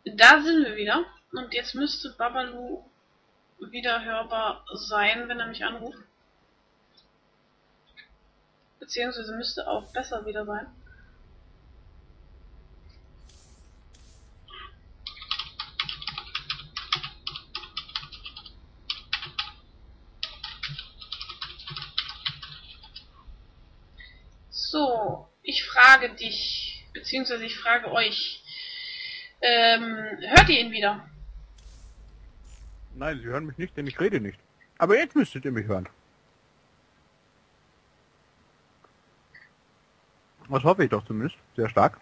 Da sind wir wieder. Und jetzt müsste Babalu wieder hörbar sein, wenn er mich anruft. Beziehungsweise müsste auch besser wieder sein. So, ich frage dich, beziehungsweise ich frage euch, hört ihr ihn wieder? Nein, Sie hören mich nicht, denn ich rede nicht. Aber jetzt müsstet ihr mich hören. Das hoffe ich doch zumindest. Sehr stark.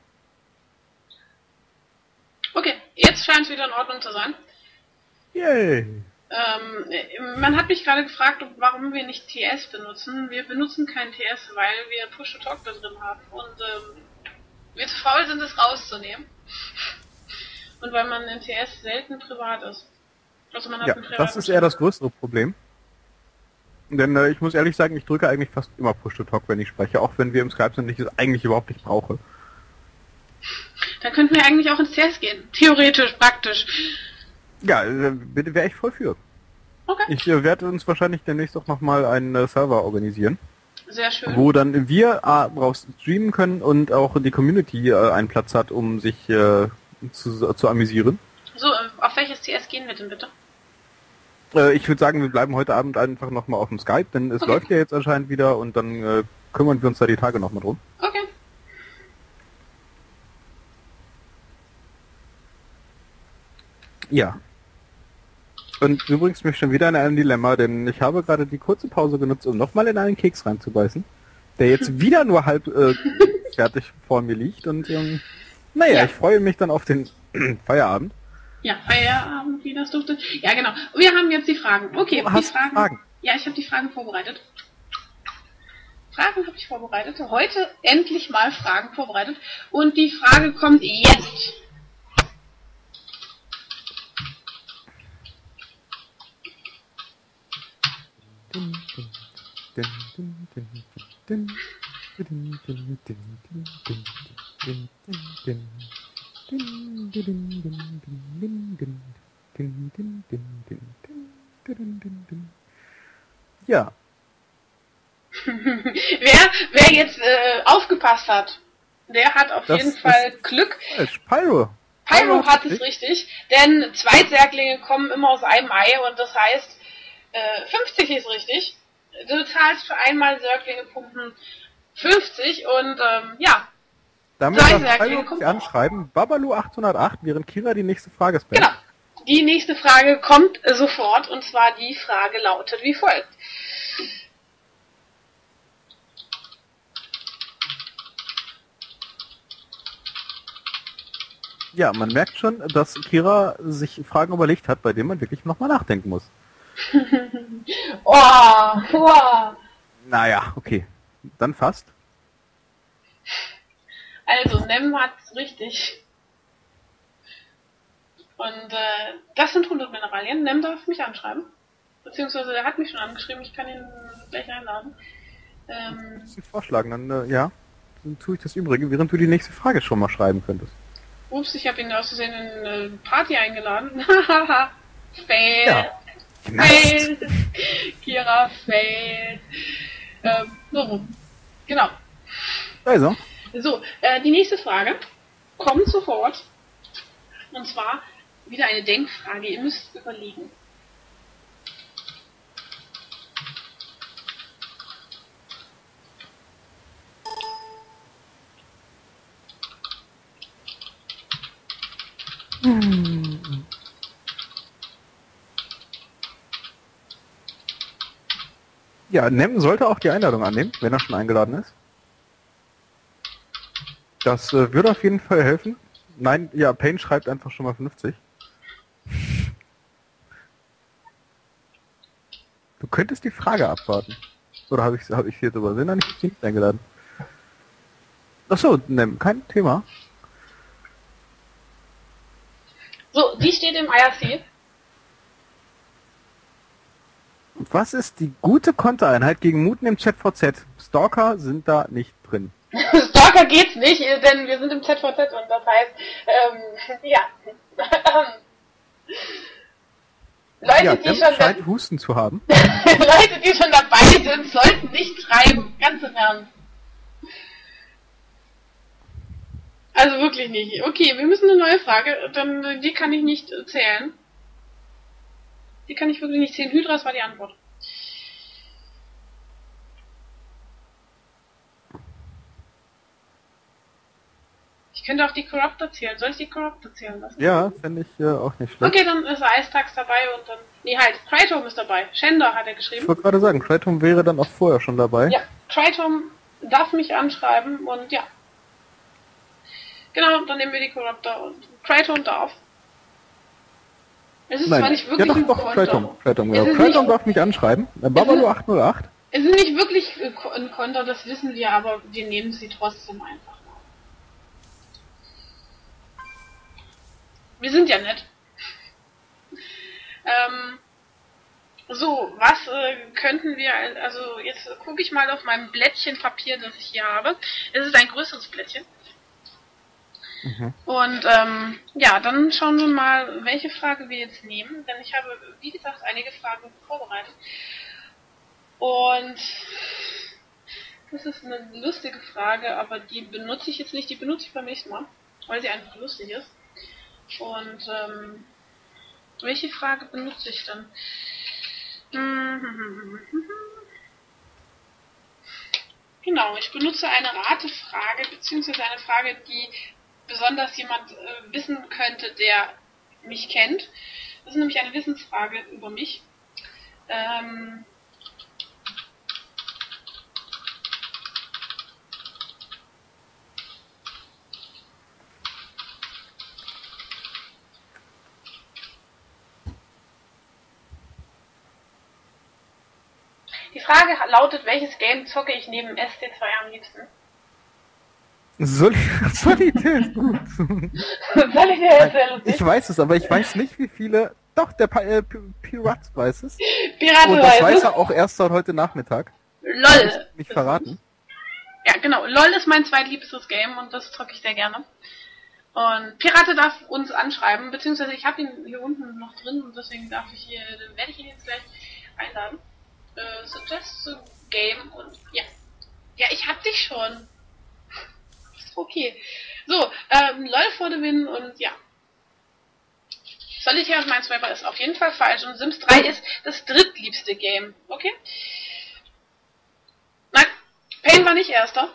Okay, jetzt scheint es wieder in Ordnung zu sein. Yay! Man hat mich gerade gefragt, warum wir nicht TS benutzen. Wir benutzen kein TS, weil wir Push-to-Talk da drin haben und wir zu faul sind, es rauszunehmen. Und weil man in TS selten privat ist. Also man hat Ja, das ist eher das größere Problem. Denn ich muss ehrlich sagen, ich drücke eigentlich fast immer Push-to-Talk, wenn ich spreche, auch wenn wir im Skype sind, ich es eigentlich überhaupt nicht brauche. Dann könnten wir eigentlich auch ins TS gehen. Theoretisch, praktisch. Ja, bitte wäre ich voll für. Okay. Ich werde uns wahrscheinlich demnächst auch nochmal einen Server organisieren. Sehr schön. Wo dann wir drauf streamen können und auch die Community einen Platz hat, um sich zu amüsieren. So, auf welches TS gehen wir denn bitte? Ich würde sagen, wir bleiben heute Abend einfach nochmal auf dem Skype, denn es läuft ja jetzt anscheinend wieder und dann kümmern wir uns da die Tage nochmal drum. Okay. Ja. Und du bringst mich schon wieder in ein Dilemma, denn ich habe gerade die kurze Pause genutzt, um nochmal in einen Keks reinzubeißen, der jetzt wieder nur halb fertig vor mir liegt und naja, ich freue mich dann auf den Feierabend. Ja, Feierabend, wie das duftet. Ja, genau. Wir haben jetzt die Fragen. Okay, du hast Fragen? Ja, ich habe die Fragen vorbereitet. Fragen habe ich vorbereitet. Heute endlich mal Fragen vorbereitet. Und die Frage kommt jetzt. Ja. wer jetzt aufgepasst hat, der hat auf jeden Fall Glück. Pyro. Pyro hat es richtig, denn Zweitsärglinge kommen immer aus einem Ei und das heißt, 50 ist richtig. Du zahlst für einmal Särglinge pumpen 50 und ja. Damit darf Pyro anschreiben, Babalu 808, während Kira die nächste Frage ist. Genau. Die nächste Frage kommt sofort und zwar die Frage lautet wie folgt. Ja, man merkt schon, dass Kira sich Fragen überlegt hat, bei denen man wirklich nochmal nachdenken muss. Oh. Naja, okay. Dann fast. Also, Nem hat's richtig. Und das sind 100 Mineralien. Nem darf mich anschreiben. Beziehungsweise er hat mich schon angeschrieben, ich kann ihn gleich einladen. Das ist vorschlagen, dann ja, dann tue ich das Übrige, während du die nächste Frage schon mal schreiben könntest. Ups, ich habe ihn aus Versehen in eine Party eingeladen. Fail. Ja. Fail. Kira, fail. So rum. Genau. Also. So, die nächste Frage kommt sofort. Und zwar wieder eine Denkfrage. Ihr müsst überlegen. Ja, Nem sollte auch die Einladung annehmen, wenn er schon eingeladen ist. Das würde auf jeden Fall helfen. Nein, ja, Payne schreibt einfach schon mal 50. Du könntest die Frage abwarten. Oder habe ich sie jetzt übersehen? Nein, ich habe sie nicht eingeladen. Achso, Nem, kein Thema. So, die steht im IRC. Was ist die gute Kontereinheit gegen Muten im ZVZ? Stalker sind da nicht drin. Stalker geht's nicht, denn wir sind im ZVZ und das heißt, ja, Leute, die schon scheint Husten zu haben. Leute, die schon dabei sind, sollten nicht schreiben. Ganz im Ernst. Also wirklich nicht. Okay, wir müssen eine neue Frage. Dann die kann ich nicht zählen. Die kann ich wirklich nicht zählen. Hydras war die Antwort. Ich könnte auch die Corruptor zählen. Soll ich die Corruptor zählen lassen? Ja, finde ich auch nicht schlecht. Okay, dann ist Eistax dabei und dann... Nee, halt, Tritom ist dabei. Shender hat er geschrieben. Ich wollte gerade sagen, Tritom wäre dann auch vorher schon dabei. Ja, Tritom darf mich anschreiben und ja. Genau, dann nehmen wir die Corruptor und Tritom darf. Es ist zwar nicht wirklich ein Konter. Tritom, genau. Tritom darf mich anschreiben. Babalu 808. Es ist nicht wirklich ein Konter, das wissen wir, aber wir nehmen sie trotzdem einfach. Wir sind ja nett. So, was könnten wir, also jetzt gucke ich mal auf meinem Blättchen Papier, das ich hier habe. Es ist ein größeres Blättchen. Mhm. Und ja, dann schauen wir mal, welche Frage wir jetzt nehmen, denn ich habe, wie gesagt, einige Fragen vorbereitet. Und das ist eine lustige Frage, aber die benutze ich jetzt nicht, die benutze ich beim nächsten Mal, weil sie einfach lustig ist. Und welche Frage benutze ich dann? Genau, ich benutze eine Ratefrage, beziehungsweise eine Frage, die besonders jemand wissen könnte, der mich kennt. Das ist nämlich eine Wissensfrage über mich. Die Frage lautet, welches Game zocke ich neben ST2 am liebsten? Solitär ist gut. Solitär ist sehr lustig. Ich weiß es, aber ich weiß nicht, wie viele... Doch, der Pirat weiß es. Pirate und das weiß er auch erst seit heute Nachmittag. LOL. Nicht verraten. Ja, genau. LOL ist mein zweitliebstes Game und das zocke ich sehr gerne. Und Pirate darf uns anschreiben, beziehungsweise ich habe ihn hier unten noch drin und deswegen werde ich ihn jetzt gleich einladen. Suggest a Game und ja. Ja, ich hab dich schon. Okay. So, LOL for the win und ja. Solitär und Minesweeper ist auf jeden Fall falsch und Sims 3 ist das drittliebste Game. Okay? Nein, Pain war nicht erster.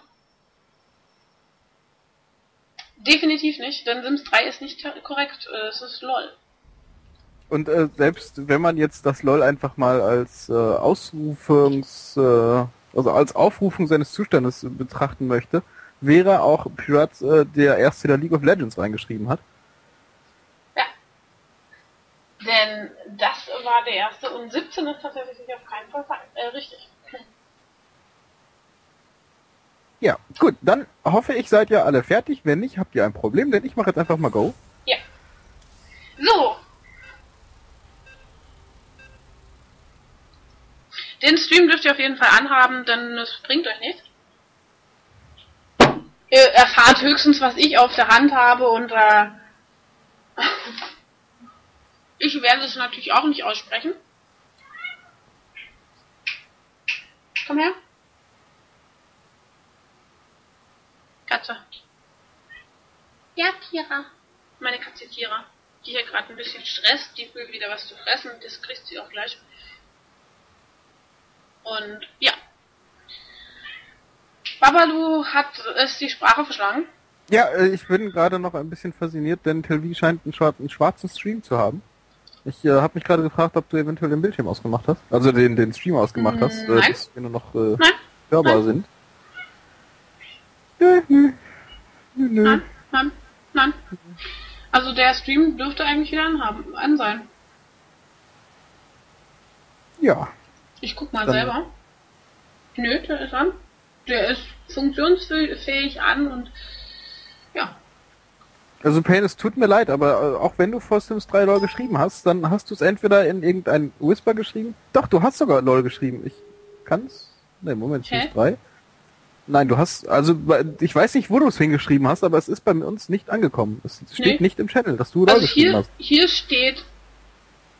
Definitiv nicht, denn Sims 3 ist nicht korrekt. Es ist LOL. Und selbst wenn man jetzt das LOL einfach mal als also als Aufrufung seines Zustandes betrachten möchte, wäre auch Pirates der erste, der League of Legends reingeschrieben hat. Ja. Denn das war der erste und 17 ist tatsächlich auf keinen Fall richtig. Ja, gut, dann hoffe ich, seid ihr alle fertig. Wenn nicht, habt ihr ein Problem, denn ich mache jetzt einfach mal Go. Ja. So. Den Stream dürft ihr auf jeden Fall anhaben, denn es bringt euch nichts. Ihr erfahrt höchstens, was ich auf der Hand habe und ich werde es natürlich auch nicht aussprechen. Komm her. Katze. Ja, Kira. Meine Katze Kira. Die hier gerade ein bisschen stresst. Die will wieder was zu fressen. Das kriegt sie auch gleich. Und ja. Babalu hat es die Sprache verschlagen. Ja, ich bin gerade noch ein bisschen fasziniert, denn Telvi scheint einen schwarzen Stream zu haben. Ich habe mich gerade gefragt, ob du eventuell den Bildschirm ausgemacht hast. Also den Stream ausgemacht hast, dass wir nur noch hörbar sind. Nö. Nein. Also der Stream dürfte eigentlich wieder an sein. Ja. Ich guck mal selber. Nö, der ist an. Der ist funktionsfähig an und ja. Also Pain, es tut mir leid, aber auch wenn du vor Sims 3 LOL geschrieben hast, dann hast du es entweder in irgendein Whisper geschrieben. Doch, du hast sogar LOL geschrieben. Ich kann's. Ne, Moment, Sims 3. Nein, du hast, also ich weiß nicht, wo du es hingeschrieben hast, aber es ist bei uns nicht angekommen. Es steht nicht im Channel, dass du LOL geschrieben hast. Hier steht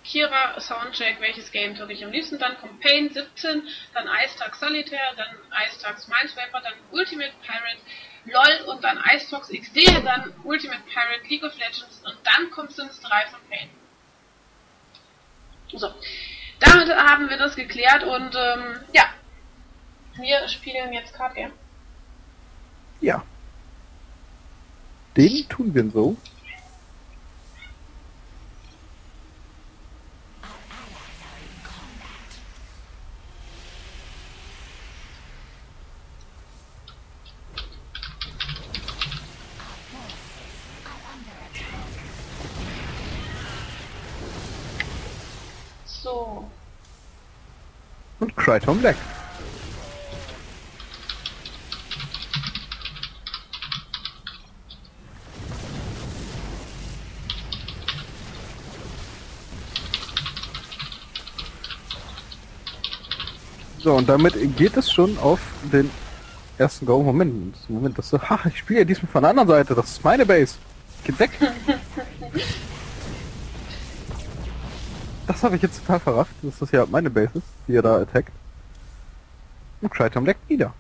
Kira Soundcheck, welches Game zocke ich am liebsten, dann kommt Pain 17, dann Ice Tag Solitaire, dann Ice Tags Minesweeper, dann Ultimate Pirate, LOL und dann Ice Talks XD, dann Ultimate Pirate League of Legends und dann kommt Sims 3 von Pain. So, damit haben wir das geklärt und ja, wir spielen jetzt Card Game. Ja. Den tun wir so. So. Und Kryton Black. So, und damit geht es schon auf den ersten Go. Moment, das so, ha, ich spiele ja diesmal von der anderen Seite, das ist meine Base. Geht weg. Das habe ich jetzt total verrafft, dass das ja meine Base ist, die er da attackt. Und Kryton Black wieder.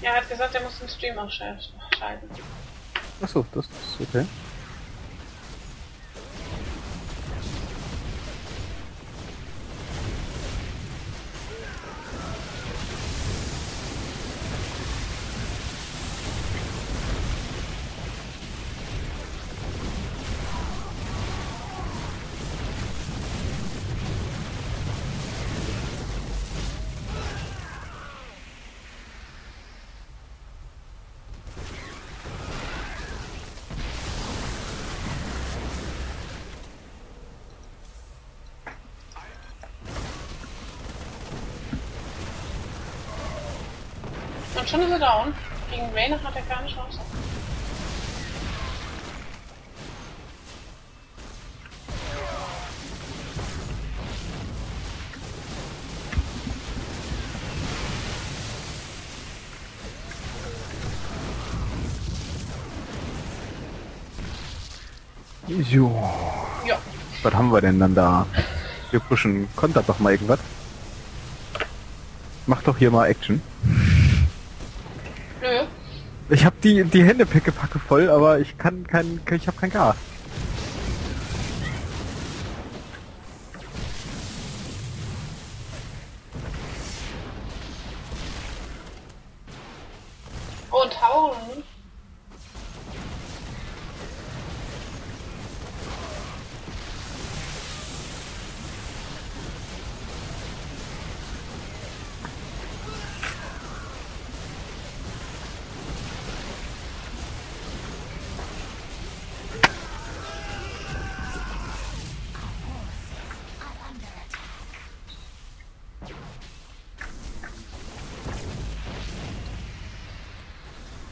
Ja, er hat gesagt, er muss den Stream ausschalten. Achso, das ist okay. Und schon ist er down. Gegen Rainer hat er keine Chance. Jo. Ja. Was haben wir denn dann da? Wir pushen. Kontert doch mal irgendwas. Mach doch hier mal Action. Nö. Ich hab die Hände pickepacke voll, aber ich hab kein Gas. Und hauen.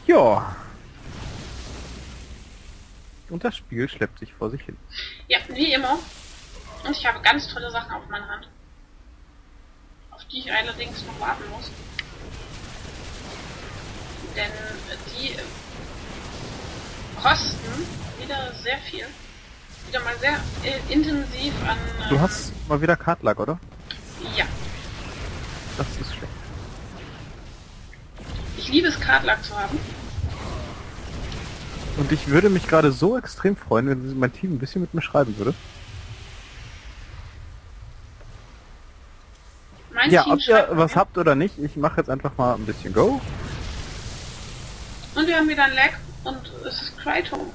Ja. Und das Spiel schleppt sich vor sich hin. Ja, wie immer. Und ich habe ganz tolle Sachen auf meiner Hand. Auf die ich allerdings noch warten muss. Denn die kosten wieder sehr viel. Wieder mal sehr intensiv an... Du hast mal wieder Cardluck, oder? Ja. Das ist schlecht. Ich liebe es, Cardluck zu haben. Und ich würde mich gerade so extrem freuen, wenn mein Team ein bisschen mit mir schreiben würde. Mein Ja, Team ob ihr schreibt was mir. habt oder nicht, ich mache jetzt einfach mal ein bisschen Go. Und wir haben wieder ein Lag und es ist Kryton.